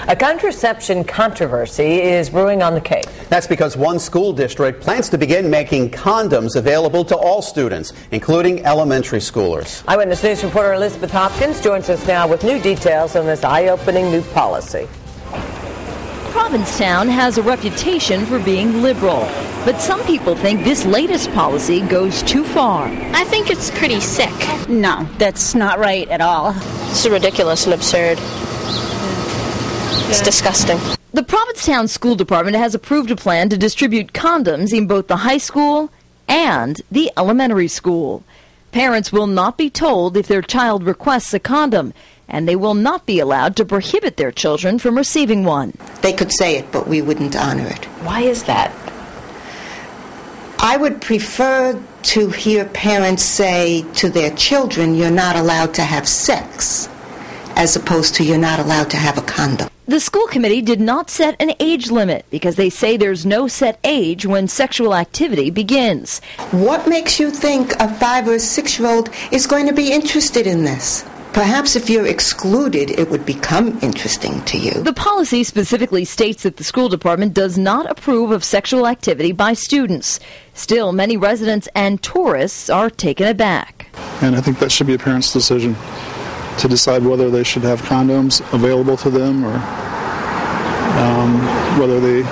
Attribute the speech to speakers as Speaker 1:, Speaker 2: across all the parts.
Speaker 1: A contraception controversy is brewing on the Cape.
Speaker 2: That's because one school district plans to begin making condoms available to all students, including elementary schoolers.
Speaker 1: Eyewitness News reporter Elizabeth Hopkins joins us now with new details on this eye-opening new policy.
Speaker 3: Provincetown has a reputation for being liberal, but some people think this latest policy goes too far.
Speaker 4: I think it's pretty sick.
Speaker 5: No, that's not right at all.
Speaker 4: It's ridiculous and absurd. It's disgusting.
Speaker 3: The Provincetown School Department has approved a plan to distribute condoms in both the high school and the elementary school. Parents will not be told if their child requests a condom, and they will not be allowed to prohibit their children from receiving one.
Speaker 6: They could say it, but we wouldn't honor it.
Speaker 4: Why is that?
Speaker 6: I would prefer to hear parents say to their children, you're not allowed to have sex, as opposed to you're not allowed to have a condom.
Speaker 3: The school committee did not set an age limit because they say there's no set age when sexual activity begins.
Speaker 6: What makes you think a 5 or 6-year-old is going to be interested in this? Perhaps if you're excluded, it would become interesting to you.
Speaker 3: The policy specifically states that the school department does not approve of sexual activity by students. Still, many residents and tourists are taken aback.
Speaker 7: And I think that should be a parent's decision to decide whether they should have condoms available to them or whether they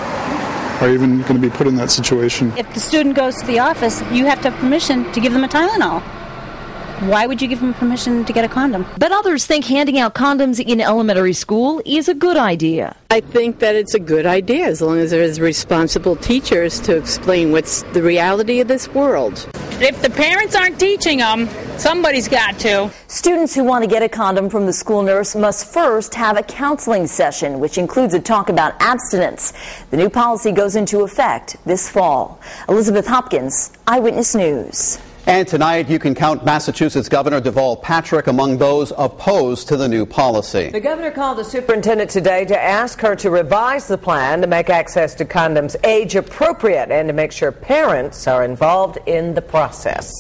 Speaker 7: are even going to be put in that situation.
Speaker 5: If the student goes to the office, you have to have permission to give them a Tylenol. Why would you give them permission to get a condom?
Speaker 3: But others think handing out condoms in elementary school is a good idea.
Speaker 8: I think that it's a good idea as long as there's responsible teachers to explain what's the reality of this world.
Speaker 9: If the parents aren't teaching them, somebody's got to.
Speaker 10: Students who want to get a condom from the school nurse must first have a counseling session, which includes a talk about abstinence. The new policy goes into effect this fall. Elizabeth Hopkins, Eyewitness News.
Speaker 2: And tonight, you can count Massachusetts Governor Deval Patrick among those opposed to the new policy.
Speaker 1: The governor called the superintendent today to ask her to revise the plan to make access to condoms age appropriate and to make sure parents are involved in the process.